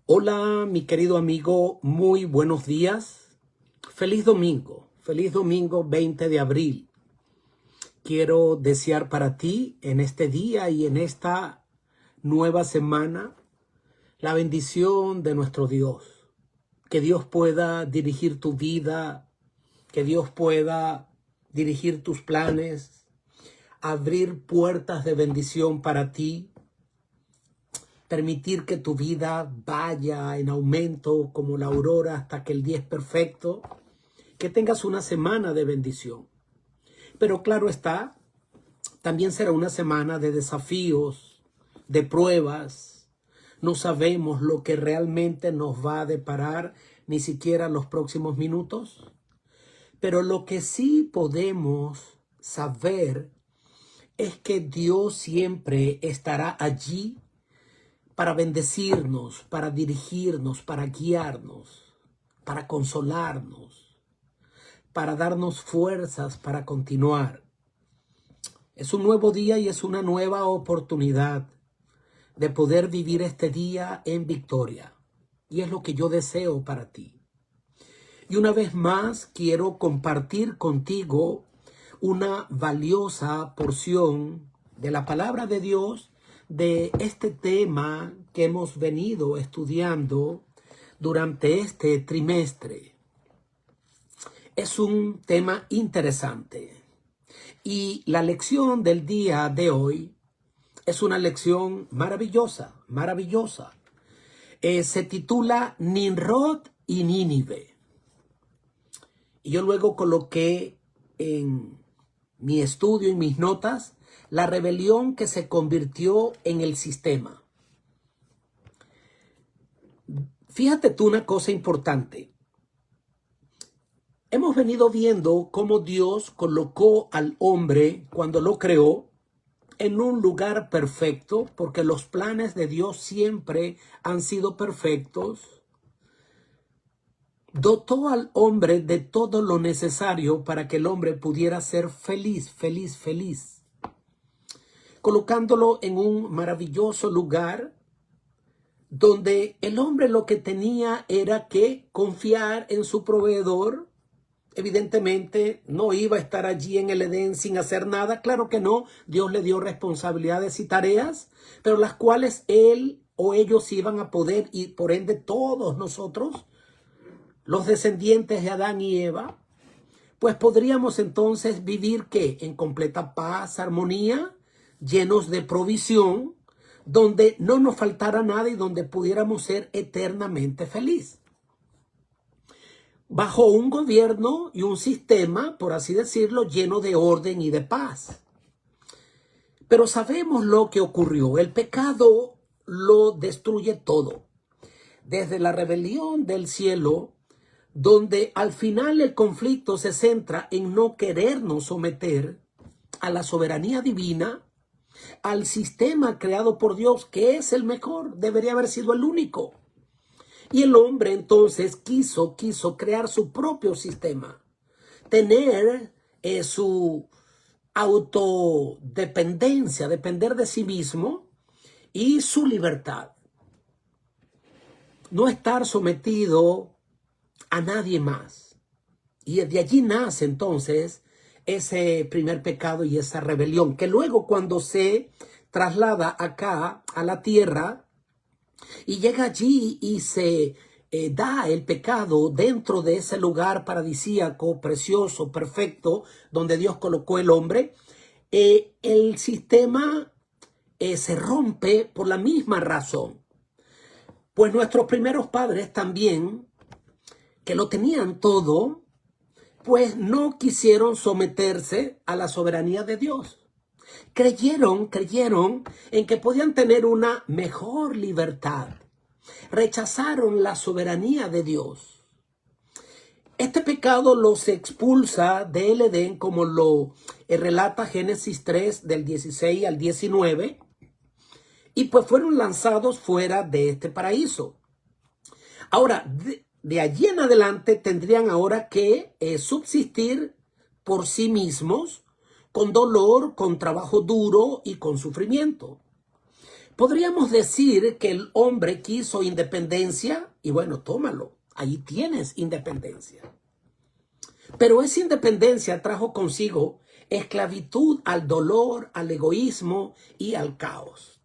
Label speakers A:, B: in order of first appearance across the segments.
A: Hola, mi querido amigo, muy buenos días. Feliz domingo 20 de abril. Quiero desear para ti en este día y en esta nueva semana la bendición de nuestro Dios. Que Dios pueda dirigir tu vida, que Dios pueda dirigir tus planes, abrir puertas de bendición para ti, permitir que tu vida vaya en aumento como la aurora hasta que el día es perfecto, que tengas una semana de bendición. Pero claro está, también será una semana de desafíos, de pruebas. No sabemos lo que realmente nos va a deparar, ni siquiera los próximos minutos. Pero lo que sí podemos saber es que Dios siempre estará allí para bendecirnos, para dirigirnos, para guiarnos, para consolarnos, para darnos fuerzas para continuar. Es un nuevo día y es una nueva oportunidad de poder vivir este día en victoria. Y es lo que yo deseo para ti. Y una vez más quiero compartir contigo una valiosa porción de la palabra de Dios de este tema que hemos venido estudiando durante este trimestre. Es un tema interesante y la lección del día de hoy es una lección maravillosa. Se titula Nimrod y Nínive. Y yo luego coloqué en mi estudio y mis notas la rebelión que se convirtió en el sistema. Fíjate tú una cosa importante. Hemos venido viendo cómo Dios colocó al hombre cuando lo creó en un lugar perfecto, porque los planes de Dios siempre han sido perfectos. Dotó al hombre de todo lo necesario para que el hombre pudiera ser feliz, colocándolo en un maravilloso lugar donde el hombre lo que tenía era que confiar en su proveedor. Evidentemente no iba a estar allí en el Edén sin hacer nada, claro que no. Dios le dio responsabilidades y tareas, pero las cuales él o ellos iban a poder, y por ende todos nosotros, los descendientes de Adán y Eva, pues podríamos entonces vivir ¿qué? En completa paz, armonía, llenos de provisión, donde no nos faltara nada y donde pudiéramos ser eternamente felices. Bajo un gobierno y un sistema, por así decirlo, lleno de orden y de paz. Pero sabemos lo que ocurrió. El pecado lo destruye todo. Desde la rebelión del cielo, donde al final el conflicto se centra en no querernos someter a la soberanía divina, al sistema creado por Dios, que es el mejor, debería haber sido el único. Y el hombre entonces quiso crear su propio sistema, tener su autodependencia, depender de sí mismo y su libertad. No estar sometido a nadie más. Y de allí nace entonces ese primer pecado y esa rebelión, que luego cuando se traslada acá a la tierra y llega allí y se da el pecado dentro de ese lugar paradisíaco, precioso, perfecto, donde Dios colocó el hombre, el sistema se rompe por la misma razón. Pues nuestros primeros padres también, que lo tenían todo, pues no quisieron someterse a la soberanía de Dios. Creyeron en que podían tener una mejor libertad. Rechazaron la soberanía de Dios. Este pecado los expulsa del Edén, como lo relata Génesis 3, del 16 al 19, y pues fueron lanzados fuera de este paraíso. Ahora, de allí en adelante tendrían ahora que subsistir por sí mismos, con dolor, con trabajo duro y con sufrimiento. Podríamos decir que el hombre quiso independencia y bueno, tómalo, ahí tienes independencia. Pero esa independencia trajo consigo esclavitud al dolor, al egoísmo y al caos.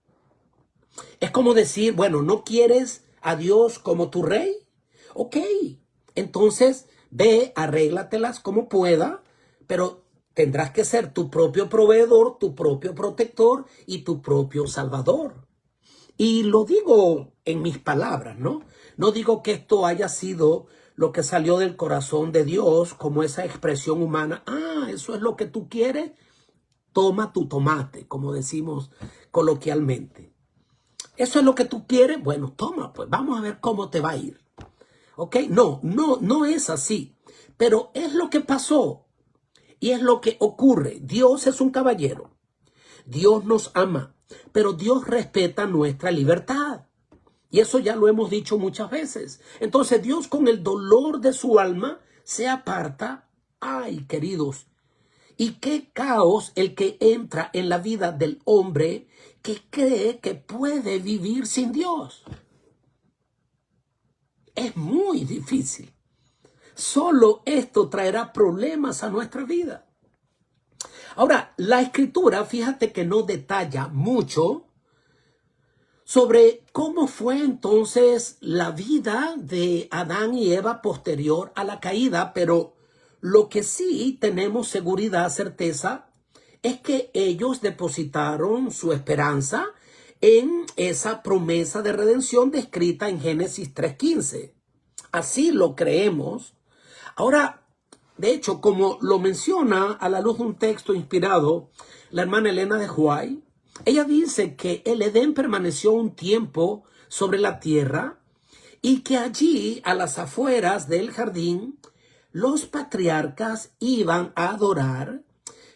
A: Es como decir, bueno, ¿no quieres a Dios como tu rey? Ok, entonces ve, arréglatelas como pueda, pero tendrás que ser tu propio proveedor, tu propio protector y tu propio salvador. Y lo digo en mis palabras, ¿no? No digo que esto haya sido lo que salió del corazón de Dios como esa expresión humana. Ah, eso es lo que tú quieres. Toma tu tomate, como decimos coloquialmente. Eso es lo que tú quieres. Bueno, toma, pues vamos a ver cómo te va a ir. ¿Ok? No es así. Pero es lo que pasó y es lo que ocurre. Dios es un caballero. Dios nos ama, pero Dios respeta nuestra libertad. Y eso ya lo hemos dicho muchas veces. Entonces Dios, con el dolor de su alma, se aparta. Ay, queridos, y qué caos el que entra en la vida del hombre que cree que puede vivir sin Dios. Es muy difícil. Solo esto traerá problemas a nuestra vida. Ahora, la Escritura, fíjate que no detalla mucho sobre cómo fue entonces la vida de Adán y Eva posterior a la caída, pero lo que sí tenemos seguridad, certeza, es que ellos depositaron su esperanza en esa promesa de redención descrita en Génesis 3:15. Así lo creemos. Ahora, de hecho, como lo menciona a la luz de un texto inspirado la hermana Elena de White, ella dice que el Edén permaneció un tiempo sobre la tierra y que allí, a las afueras del jardín, los patriarcas iban a adorar,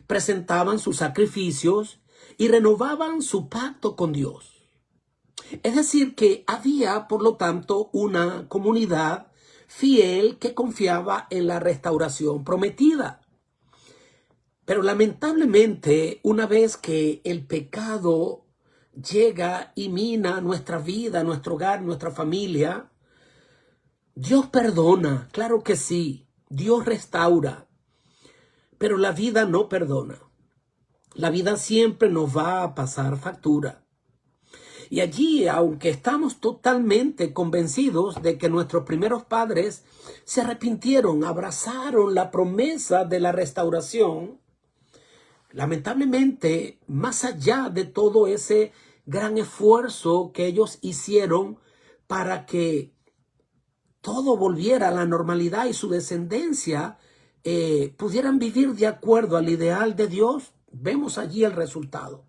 A: presentaban sus sacrificios y renovaban su pacto con Dios. Es decir, que había, por lo tanto, una comunidad fiel que confiaba en la restauración prometida. Pero lamentablemente, una vez que el pecado llega y mina nuestra vida, nuestro hogar, nuestra familia, Dios perdona, claro que sí, Dios restaura, pero la vida no perdona. La vida siempre nos va a pasar factura. Y allí, aunque estamos totalmente convencidos de que nuestros primeros padres se arrepintieron, abrazaron la promesa de la restauración, lamentablemente, más allá de todo ese gran esfuerzo que ellos hicieron para que todo volviera a la normalidad y su descendencia pudieran vivir de acuerdo al ideal de Dios, vemos allí el resultado.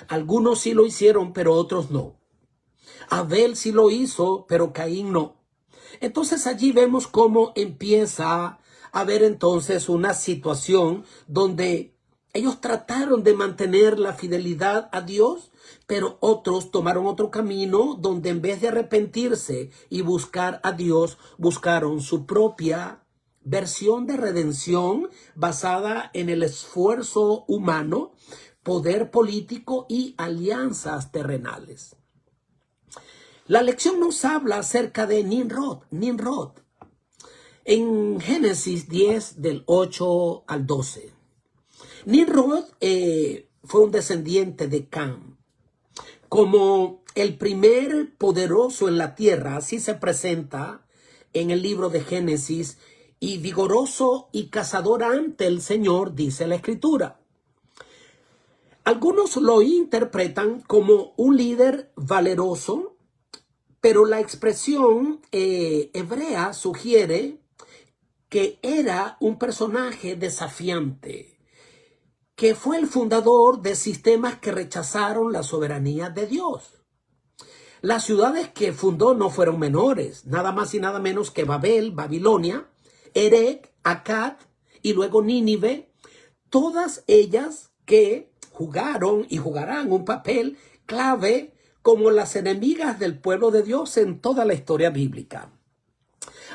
A: Algunos sí lo hicieron, pero otros no. Abel sí lo hizo, pero Caín no. Entonces allí vemos cómo empieza a haber entonces una situación donde ellos trataron de mantener la fidelidad a Dios, pero otros tomaron otro camino donde en vez de arrepentirse y buscar a Dios, buscaron su propia versión de redención basada en el esfuerzo humano, poder político y alianzas terrenales. La lección nos habla acerca de Nimrod. En Génesis 10 del 8 al 12. Nimrod fue un descendiente de Cam. Como el primer poderoso en la tierra, así se presenta en el libro de Génesis, y vigoroso y cazador ante el Señor, dice la Escritura. Algunos lo interpretan como un líder valeroso, pero la expresión hebrea sugiere que era un personaje desafiante, que fue el fundador de sistemas que rechazaron la soberanía de Dios. Las ciudades que fundó no fueron menores, nada más y nada menos que Babel, Babilonia, Erech, Akkad y luego Nínive, todas ellas que jugaron y jugarán un papel clave como las enemigas del pueblo de Dios en toda la historia bíblica.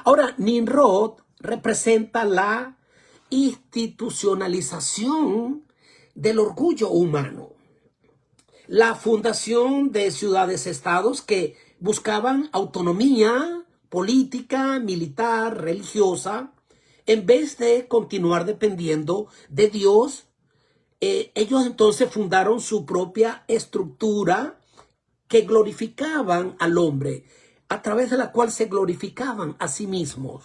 A: Ahora, Nimrod representa la institucionalización del orgullo humano. la fundación de ciudades-estados que buscaban autonomía política, militar, religiosa, en vez de continuar dependiendo de Dios. Ellos entonces fundaron su propia estructura que glorificaban al hombre, a través de la cual se glorificaban a sí mismos.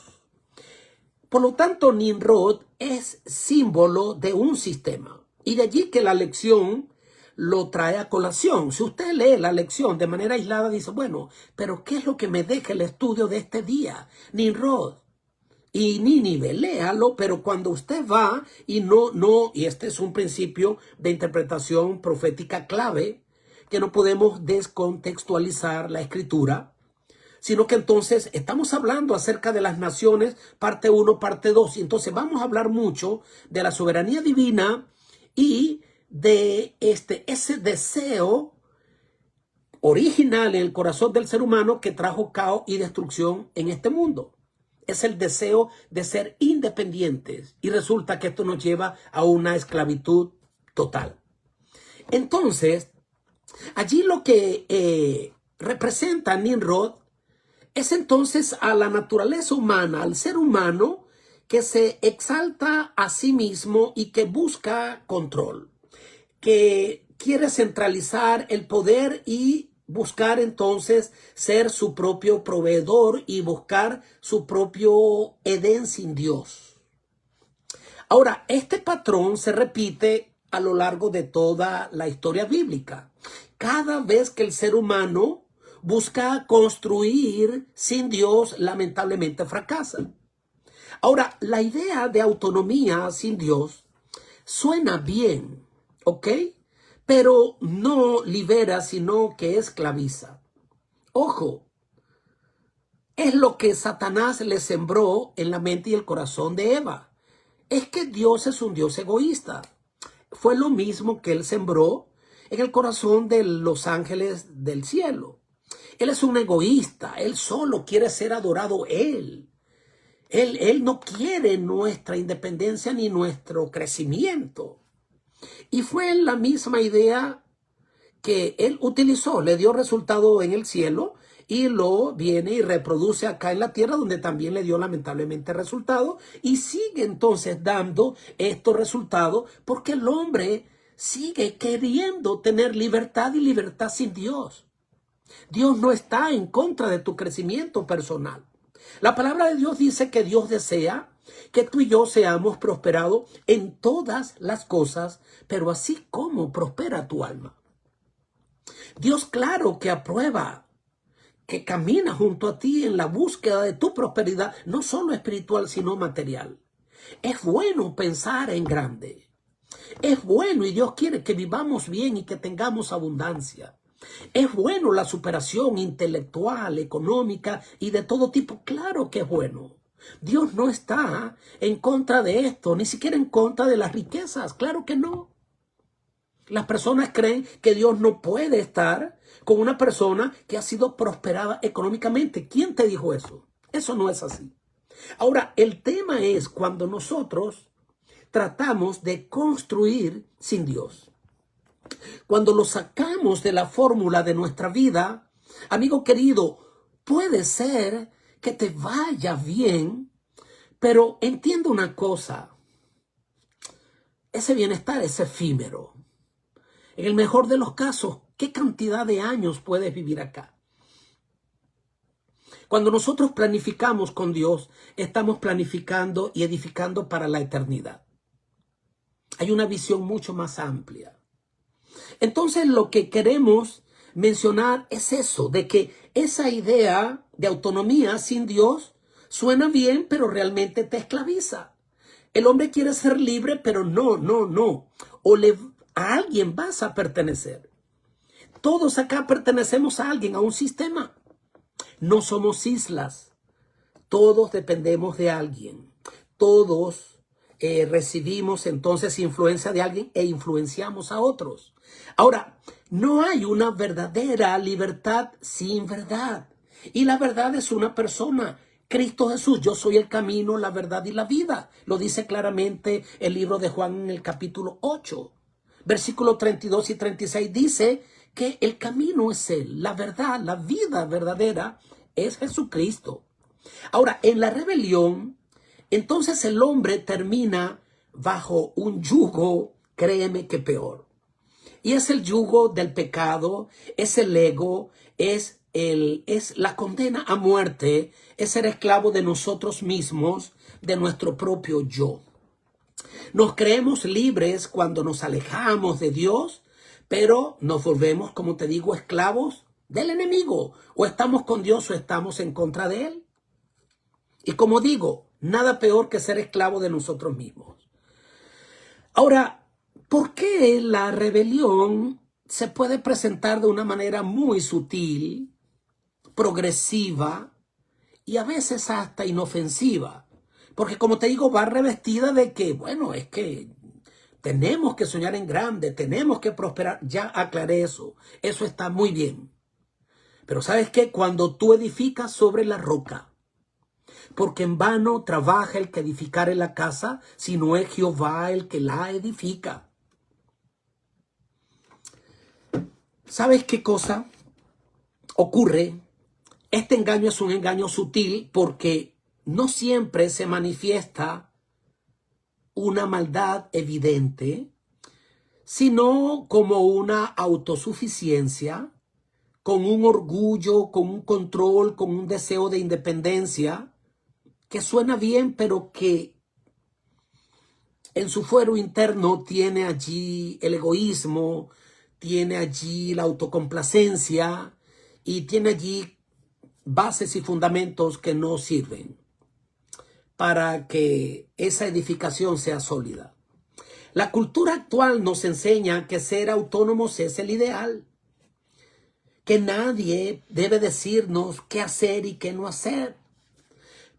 A: Por lo tanto, Nimrod es símbolo de un sistema. Y de allí que la lección lo trae a colación. Si usted lee la lección de manera aislada, dice, bueno, pero ¿qué es lo que me deja el estudio de este día? Nimrod y Nínive, léalo, pero cuando usted va y y este es un principio de interpretación profética clave, que no podemos descontextualizar la escritura, sino que entonces estamos hablando acerca de las naciones, parte 1, parte 2, y entonces vamos a hablar mucho de la soberanía divina y de ese deseo original en el corazón del ser humano que trajo caos y destrucción en este mundo. Es el deseo de ser independientes y resulta que esto nos lleva a una esclavitud total. Entonces, allí lo que representa Nimrod es entonces a la naturaleza humana, al ser humano que se exalta a sí mismo y que busca control, que quiere centralizar el poder y buscar entonces ser su propio proveedor y buscar su propio Edén sin Dios. Ahora, este patrón se repite a lo largo de toda la historia bíblica. Cada vez que el ser humano busca construir sin Dios, lamentablemente fracasa. Ahora, la idea de autonomía sin Dios suena bien, ¿ok? Pero no libera, sino que esclaviza. Ojo, es lo que Satanás le sembró en la mente y el corazón de Eva. Es que Dios es un Dios egoísta. Fue lo mismo que él sembró en el corazón de los ángeles del cielo. Él es un egoísta. Él solo quiere ser adorado él. Él no quiere nuestra independencia ni nuestro crecimiento. Y fue la misma idea que él utilizó, le dio resultado en el cielo y lo viene y reproduce acá en la tierra, donde también le dio lamentablemente resultado y sigue entonces dando estos resultados porque el hombre sigue queriendo tener libertad y libertad sin Dios. Dios no está en contra de tu crecimiento personal. La palabra de Dios dice que Dios desea que tú y yo seamos prosperados en todas las cosas, pero así como prospera tu alma. Dios, claro que aprueba, que camina junto a ti en la búsqueda de tu prosperidad, no solo espiritual, sino material. Es bueno pensar en grande. Es bueno y Dios quiere que vivamos bien y que tengamos abundancia. Es bueno la superación intelectual, económica y de todo tipo. Claro que es bueno. Dios no está en contra de esto, ni siquiera en contra de las riquezas. Claro que no. Las personas creen que Dios no puede estar con una persona que ha sido prosperada económicamente. ¿Quién te dijo eso? Eso no es así. Ahora, el tema es cuando nosotros tratamos de construir sin Dios. Cuando lo sacamos de la fórmula de nuestra vida, amigo querido, puede ser que te vaya bien, pero entiende una cosa, ese bienestar es efímero. En el mejor de los casos, ¿qué cantidad de años puedes vivir acá? Cuando nosotros planificamos con Dios, estamos planificando y edificando para la eternidad. Hay una visión mucho más amplia. Entonces lo que queremos mencionar es eso, de que esa idea de autonomía sin Dios suena bien, pero realmente te esclaviza. El hombre quiere ser libre, pero no. A alguien vas a pertenecer. Todos acá pertenecemos a alguien, a un sistema. No somos islas. Todos dependemos de alguien. Todos recibimos entonces influencia de alguien e influenciamos a otros. Ahora, no hay una verdadera libertad sin verdad. Y la verdad es una persona, Cristo Jesús. Yo soy el camino, la verdad y la vida. Lo dice claramente el libro de Juan en el capítulo 8. Versículos 32 y 36 dice que el camino es Él, la verdad, la vida verdadera es Jesucristo. Ahora, en la rebelión, entonces el hombre termina bajo un yugo, créeme que peor. Y es el yugo del pecado, es el ego, es la condena a muerte, es ser esclavo de nosotros mismos, de nuestro propio yo. Nos creemos libres cuando nos alejamos de Dios, pero nos volvemos, como te digo, esclavos del enemigo. O estamos con Dios o estamos en contra de Él. Y como digo, nada peor que ser esclavo de nosotros mismos. Ahora, ¿por qué la rebelión se puede presentar de una manera muy sutil, progresiva y a veces hasta inofensiva? Porque como te digo, va revestida de que, bueno, es que tenemos que soñar en grande, tenemos que prosperar. Ya aclaré eso. Eso está muy bien. Pero ¿sabes qué? Cuando tú edificas sobre la roca, porque en vano trabaja el que edificare la casa, si no es Jehová el que la edifica. ¿Sabes qué cosa ocurre? Este engaño es un engaño sutil porque no siempre se manifiesta una maldad evidente, sino como una autosuficiencia, con un orgullo, con un control, con un deseo de independencia, que suena bien, pero que en su fuero interno tiene allí el egoísmo, tiene allí la autocomplacencia y tiene allí bases y fundamentos que no sirven para que esa edificación sea sólida. La cultura actual nos enseña que ser autónomos es el ideal, que nadie debe decirnos qué hacer y qué no hacer.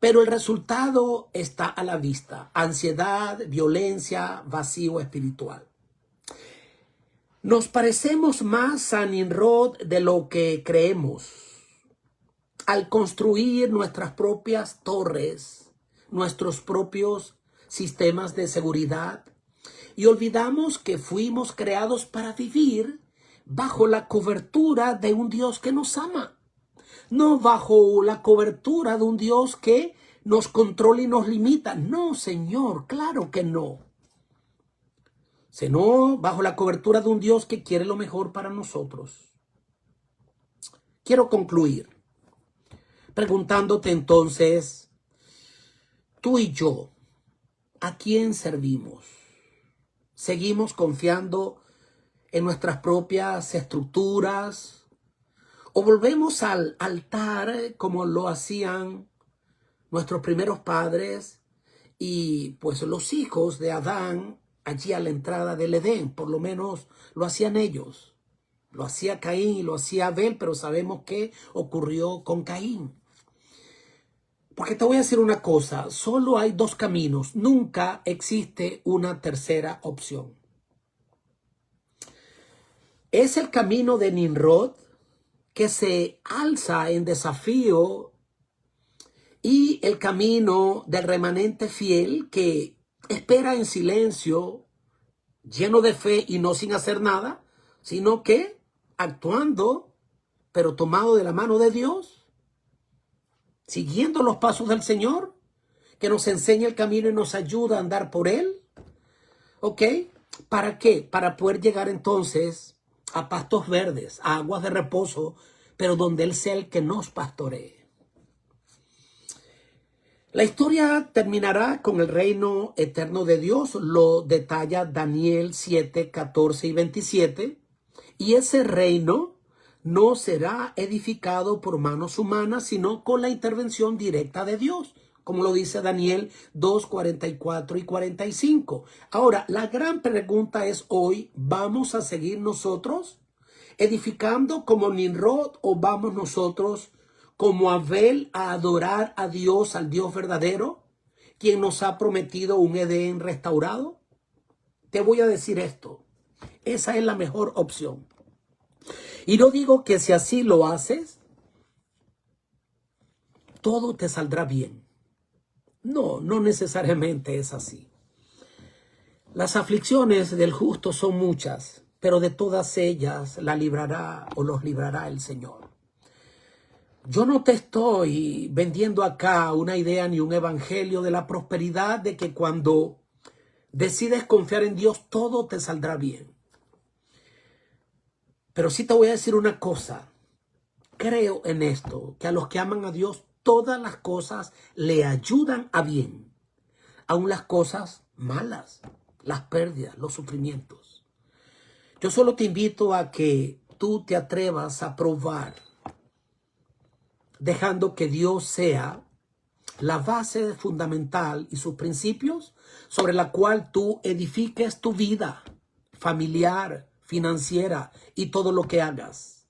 A: Pero el resultado está a la vista: ansiedad, violencia, vacío espiritual. Nos parecemos más a Nimrod de lo que creemos. Al construir nuestras propias torres, nuestros propios sistemas de seguridad, y olvidamos que fuimos creados para vivir bajo la cobertura de un Dios que nos ama. No bajo la cobertura de un Dios que nos controla y nos limita. No, Señor, claro que no. Sino bajo la cobertura de un Dios que quiere lo mejor para nosotros. Quiero concluir preguntándote entonces, tú y yo, ¿a quién servimos? ¿Seguimos confiando en nuestras propias estructuras? ¿O volvemos al altar como lo hacían nuestros primeros padres y pues los hijos de Adán allí a la entrada del Edén? Por lo menos lo hacían ellos. Lo hacía Caín y lo hacía Abel, pero sabemos qué ocurrió con Caín. Porque te voy a decir una cosa, solo hay dos caminos, nunca existe una tercera opción. Es el camino de Nimrod, que se alza en desafío, y el camino del remanente fiel que espera en silencio, lleno de fe y no sin hacer nada, sino que actuando, pero tomado de la mano de Dios, siguiendo los pasos del Señor, que nos enseña el camino y nos ayuda a andar por él. ¿Ok? ¿Para qué? Para poder llegar entonces a pastos verdes, a aguas de reposo, pero donde Él sea el que nos pastoree. La historia terminará con el reino eterno de Dios, lo detalla Daniel 7, 14 y 27, y ese reino no será edificado por manos humanas, sino con la intervención directa de Dios, como lo dice Daniel 2, 44 y 45. Ahora, la gran pregunta es hoy, ¿vamos a seguir nosotros edificando como Nimrod o vamos nosotros como Abel a adorar a Dios, al Dios verdadero, quien nos ha prometido un Edén restaurado? Te voy a decir esto, esa es la mejor opción. Y no digo que si así lo haces, todo te saldrá bien. No, no necesariamente es así. Las aflicciones del justo son muchas, pero de todas ellas la librará o los librará el Señor. Yo no te estoy vendiendo acá una idea ni un evangelio de la prosperidad, de que cuando decides confiar en Dios todo te saldrá bien. Pero sí te voy a decir una cosa. Creo en esto, que a los que aman a Dios todas las cosas le ayudan a bien. Aun las cosas malas, las pérdidas, los sufrimientos. Yo solo te invito a que tú te atrevas a probar, dejando que Dios sea la base fundamental y sus principios sobre la cual tú edifiques tu vida familiar, financiera y todo lo que hagas.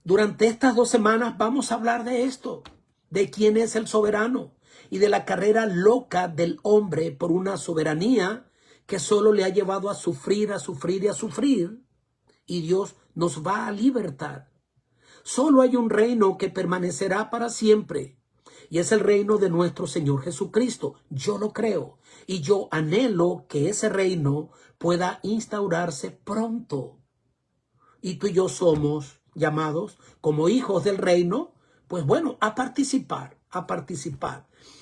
A: Durante estas 2 semanas vamos a hablar de esto, de quién es el soberano y de la carrera loca del hombre por una soberanía que solo le ha llevado a sufrir, a sufrir y a sufrir. Y Dios nos va a libertar. Solo hay un reino que permanecerá para siempre, y es el reino de nuestro Señor Jesucristo. Yo lo creo, y yo anhelo que ese reino pueda instaurarse pronto. Y tú y yo somos llamados como hijos del reino, pues bueno, a participar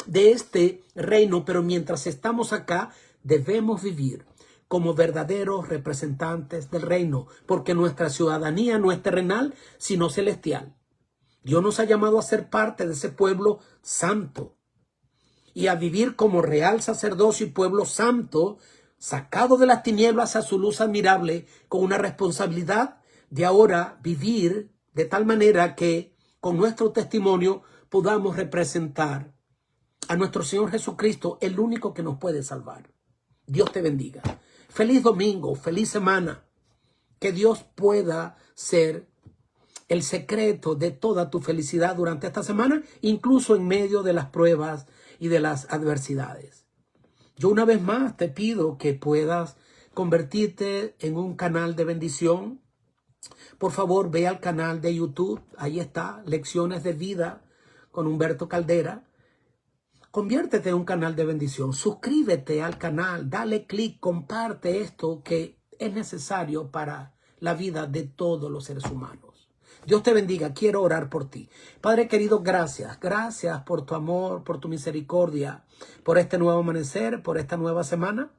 A: de este reino. Pero mientras estamos acá, debemos vivir como verdaderos representantes del reino, porque nuestra ciudadanía no es terrenal, sino celestial. Dios nos ha llamado a ser parte de ese pueblo santo y a vivir como real sacerdocio y pueblo santo, sacado de las tinieblas a su luz admirable, con una responsabilidad de ahora vivir de tal manera que con nuestro testimonio podamos representar a nuestro Señor Jesucristo, el único que nos puede salvar. Dios te bendiga. Feliz domingo, feliz semana. Que Dios pueda ser el secreto de toda tu felicidad durante esta semana, incluso en medio de las pruebas y de las adversidades. Yo una vez más te pido que puedas convertirte en un canal de bendición. Por favor, ve al canal de YouTube. Ahí está, Lecciones de Vida con Humberto Caldera. Conviértete en un canal de bendición. Suscríbete al canal, dale clic, comparte esto que es necesario para la vida de todos los seres humanos. Dios te bendiga. Quiero orar por ti. Padre querido, gracias. Gracias por tu amor, por tu misericordia, por este nuevo amanecer, por esta nueva semana.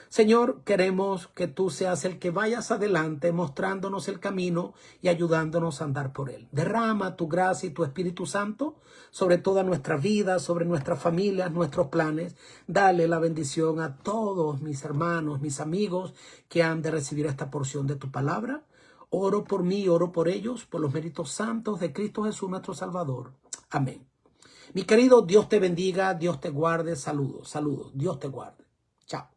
A: Señor, queremos que tú seas el que vayas adelante mostrándonos el camino y ayudándonos a andar por él. Derrama tu gracia y tu Espíritu Santo sobre toda nuestra vida, sobre nuestras familias, nuestros planes. Dale la bendición a todos mis hermanos, mis amigos que han de recibir esta porción de tu palabra. Oro por mí, oro por ellos, por los méritos santos de Cristo Jesús, nuestro Salvador. Amén. Mi querido, Dios te bendiga, Dios te guarde. Saludos, saludos. Dios te guarde. Chao.